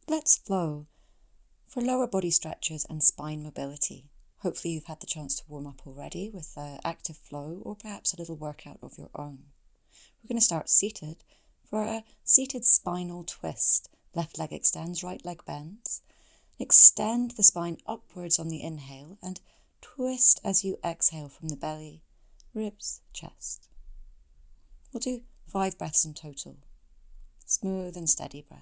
Let's flow for lower body stretches and spine mobility. Hopefully you've had the chance to warm up already with active flow or perhaps a little workout of your own. We're going to start seated for a seated spinal twist. Left leg extends, right leg bends. Extend the spine upwards on the inhale and twist as you exhale from the belly, ribs, chest. We'll do 5 breaths in total. Smooth and steady breath.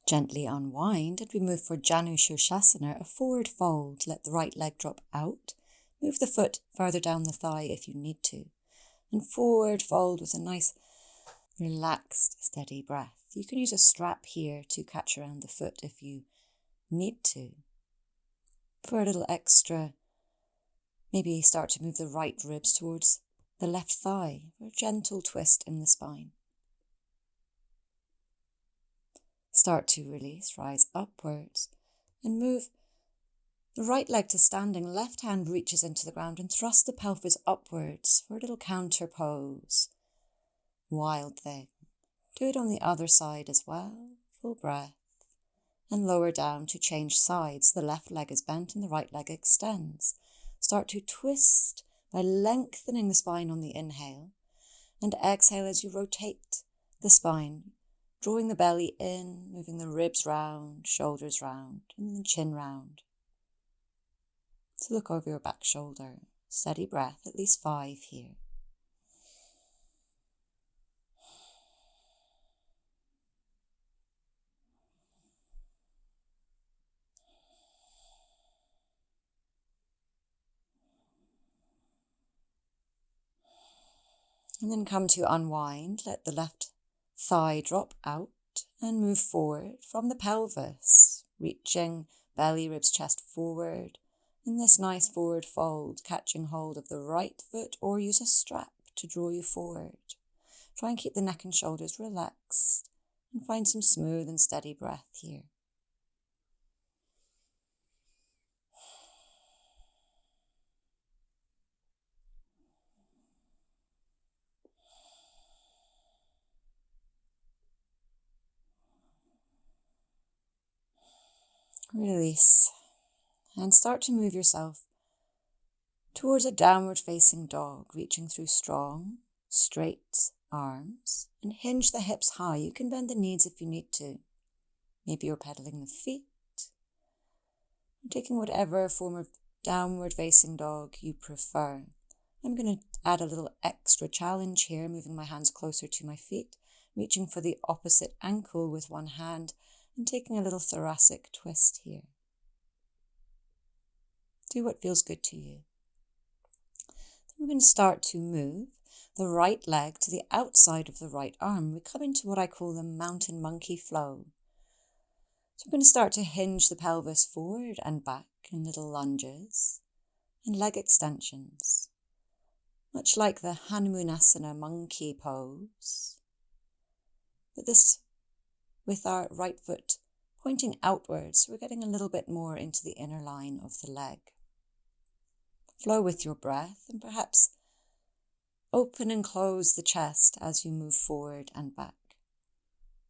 Gently unwind and we move for Shavasana, a forward fold. Let the right leg drop out. Move the foot further down the thigh if you need to. And forward fold with a nice relaxed, steady breath. You can use a strap here to catch around the foot if you need to. For a little extra, maybe start to move the right ribs towards the left thigh for a gentle twist in the spine. Start to release, rise upwards and move the right leg to standing. Left hand reaches into the ground and thrust the pelvis upwards for a little counter pose. Wild thing. Do it on the other side as well. Full breath. And lower down to change sides. The left leg is bent and the right leg extends. Start to twist by lengthening the spine on the inhale and exhale as you rotate the spine, drawing the belly in, moving the ribs round, shoulders round, and the chin round. So look over your back shoulder. Steady breath, at least 5 here. And then come to unwind. Let the left thigh drop out and move forward from the pelvis, reaching belly, ribs, chest forward. In this nice forward fold, catching hold of the right foot or use a strap to draw you forward. Try and keep the neck and shoulders relaxed and find some smooth and steady breath here. Release and start to move yourself towards a downward facing dog, reaching through strong, straight arms and hinge the hips high. You can bend the knees if you need to. Maybe you're pedaling the feet. Taking whatever form of downward facing dog you prefer. I'm going to add a little extra challenge here, moving my hands closer to my feet, reaching for the opposite ankle with one hand and taking a little thoracic twist here. Do what feels good to you. Then we're going to start to move the right leg to the outside of the right arm. We come into what I call the mountain monkey flow. So we're going to start to hinge the pelvis forward and back in little lunges and leg extensions, much like the Hanumunasana monkey pose. But this with our right foot pointing outwards, we're getting a little bit more into the inner line of the leg. Flow with your breath and perhaps open and close the chest as you move forward and back.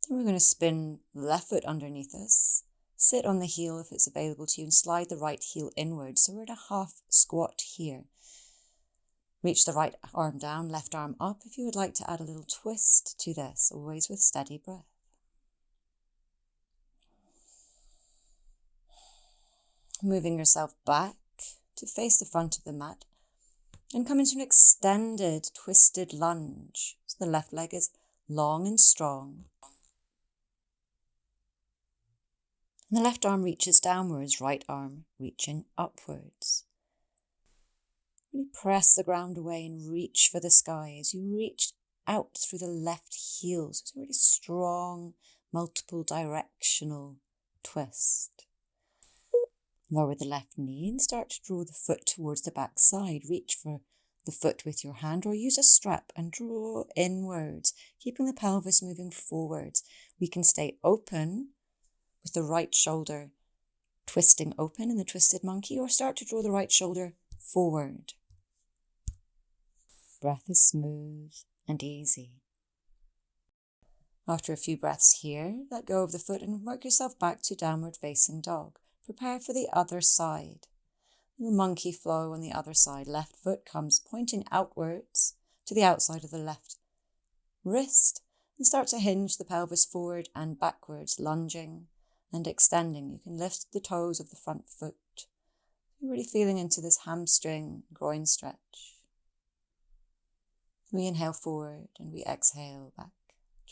And we're going to spin the left foot underneath us, sit on the heel if it's available to you and slide the right heel inwards. So we're in a half squat here. Reach the right arm down, left arm up if you would like to add a little twist to this, always with steady breath. Moving yourself back to face the front of the mat and come into an extended twisted lunge. So the left leg is long and strong. And the left arm reaches downwards, right arm reaching upwards. Really press the ground away and reach for the sky as you reach out through the left heel. So it's a really strong, multiple directional twist. Lower the left knee and start to draw the foot towards the back side. Reach for the foot with your hand or use a strap and draw inwards, keeping the pelvis moving forwards. We can stay open with the right shoulder twisting open in the twisted monkey, or start to draw the right shoulder forward. Breath is smooth and easy. After a few breaths here, let go of the foot and work yourself back to downward facing dog. Prepare for the other side. Little monkey flow on the other side. Left foot comes pointing outwards to the outside of the left wrist and start to hinge the pelvis forward and backwards, lunging and extending. You can lift the toes of the front foot. You're really feeling into this hamstring, groin stretch. We inhale forward and we exhale back.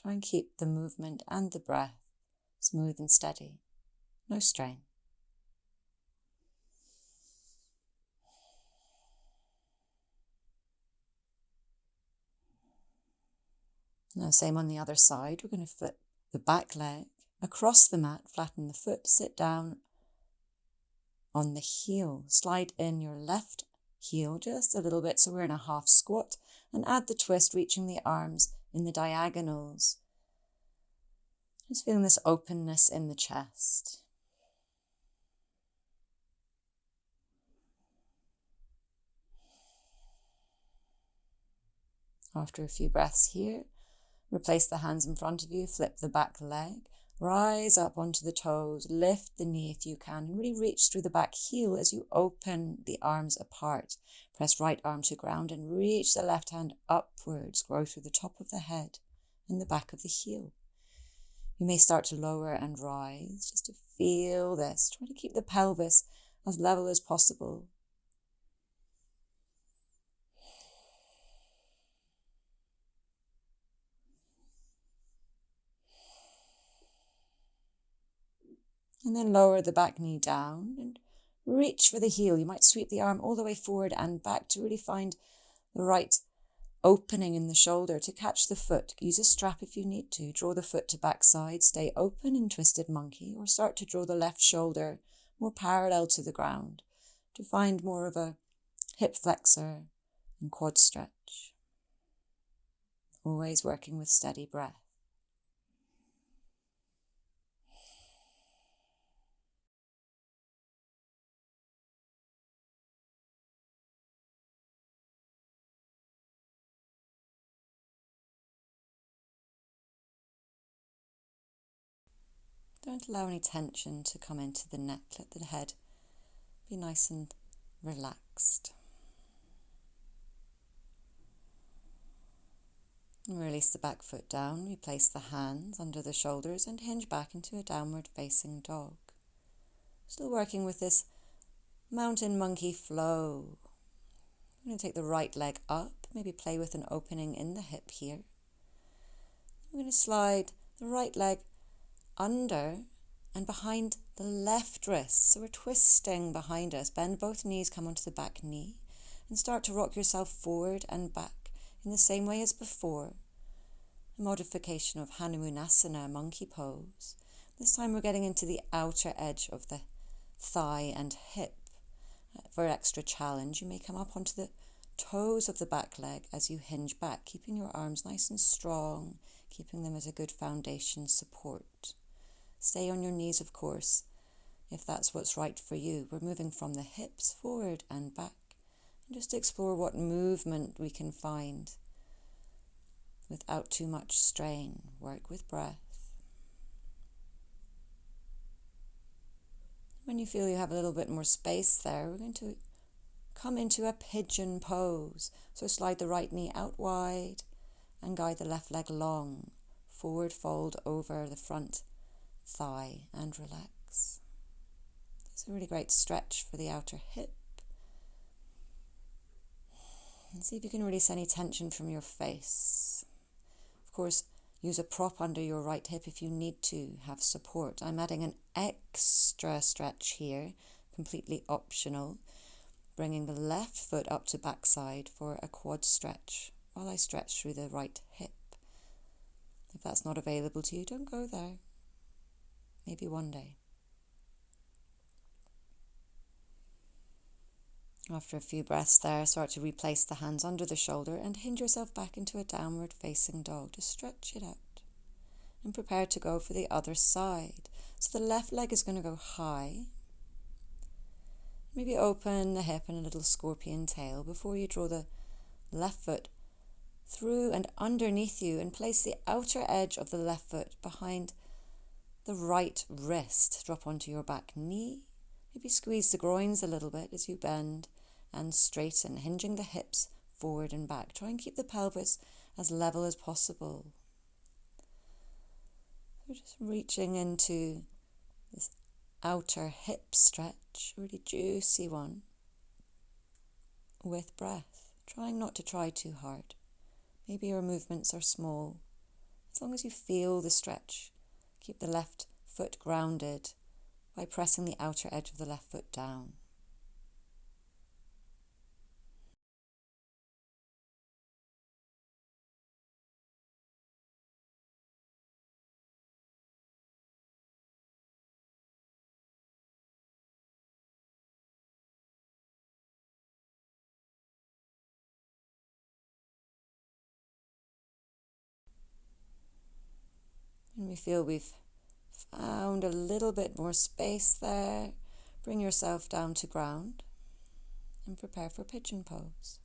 Try and keep the movement and the breath smooth and steady. No strain. Now, same on the other side. We're going to flip the back leg across the mat, flatten the foot, sit down on the heel. Slide in your left heel just a little bit, so we're in a half squat, and add the twist, reaching the arms in the diagonals. Just feeling this openness in the chest. After a few breaths here, replace the hands in front of you, flip the back leg, rise up onto the toes, lift the knee if you can, and really reach through the back heel as you open the arms apart. Press right arm to ground and reach the left hand upwards, grow through the top of the head and the back of the heel. You may start to lower and rise just to feel this. Try to keep the pelvis as level as possible. And then lower the back knee down and reach for the heel. You might sweep the arm all the way forward and back to really find the right opening in the shoulder to catch the foot. Use a strap if you need to. Draw the foot to backside. Stay open in twisted monkey, or start to draw the left shoulder more parallel to the ground to find more of a hip flexor and quad stretch. Always working with steady breath. Don't allow any tension to come into the neck. Let the head be nice and relaxed. And release the back foot down. We place the hands under the shoulders and hinge back into a downward facing dog. Still working with this mountain monkey flow. I'm going to take the right leg up, maybe play with an opening in the hip here. I'm going to slide the right leg under and behind the left wrist. So we're twisting behind us. Bend both knees, come onto the back knee, and start to rock yourself forward and back in the same way as before. A modification of Hanumunasana, monkey pose. This time we're getting into the outer edge of the thigh and hip. For extra challenge, you may come up onto the toes of the back leg as you hinge back, keeping your arms nice and strong, keeping them as a good foundation support. Stay on your knees, of course, if that's what's right for you. We're moving from the hips forward and back. And just explore what movement we can find without too much strain. Work with breath. When you feel you have a little bit more space there, we're going to come into a pigeon pose. So slide the right knee out wide and guide the left leg long. Forward fold over the front thigh and relax. It's a really great stretch for the outer hip. And see if you can release any tension from your face. Of course, use a prop under your right hip if you need to have support. I'm adding an extra stretch here, completely optional, bringing the left foot up to backside for a quad stretch while I stretch through the right hip. If that's not available to you, don't go there. Maybe one day. After a few breaths there, start to replace the hands under the shoulder and hinge yourself back into a downward facing dog. Just stretch it out and prepare to go for the other side. So the left leg is going to go high. Maybe open the hip in a little scorpion tail before you draw the left foot through and underneath you and place the outer edge of the left foot behind the right wrist. Drop onto your back knee. Maybe squeeze the groins a little bit as you bend and straighten, hinging the hips forward and back. Try and keep the pelvis as level as possible. So just reaching into this outer hip stretch, really juicy one, with breath. Trying not to try too hard. Maybe your movements are small. As long as you feel the stretch, keep the left foot grounded by pressing the outer edge of the left foot down. And we feel we've found a little bit more space there. Bring yourself down to ground and prepare for Pigeon Pose.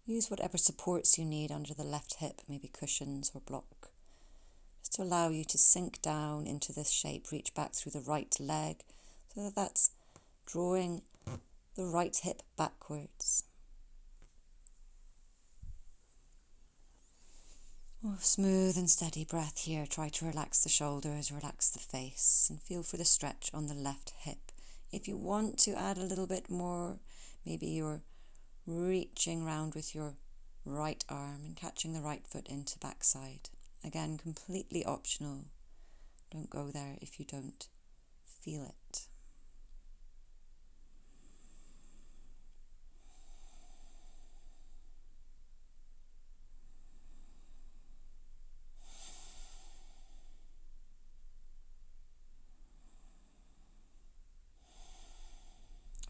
Use whatever supports you need under the left hip, maybe cushions or block, just to allow you to sink down into this shape. Reach back through the right leg so that that's drawing the right hip backwards. Oh, smooth and steady breath here. Try to relax the shoulders, relax the face, and feel for the stretch on the left hip. If you want to add a little bit more, maybe you're reaching round with your right arm and catching the right foot into backside. Again, completely optional. Don't go there if you don't feel it.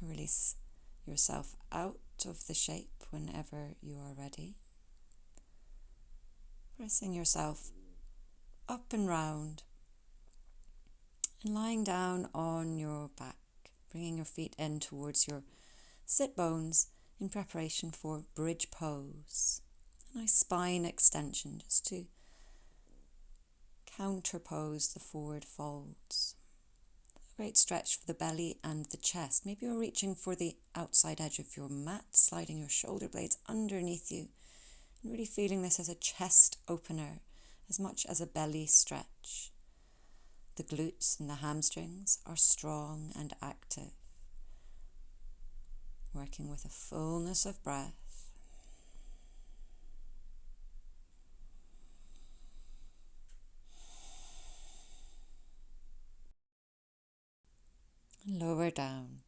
Release yourself out of the shape whenever you are ready. Pressing yourself up and round and lying down on your back, bringing your feet in towards your sit bones in preparation for bridge pose. A nice spine extension just to counterpose the forward folds. Great stretch for the belly and the chest. Maybe you're reaching for the outside edge of your mat, sliding your shoulder blades underneath you, and really feeling this as a chest opener as much as a belly stretch. The glutes and the hamstrings are strong and active, working with a fullness of breath. Lower down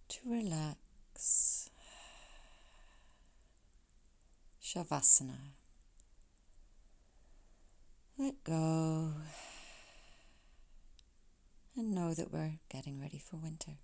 to relax. Shavasana. Let go and know that we're getting ready for winter.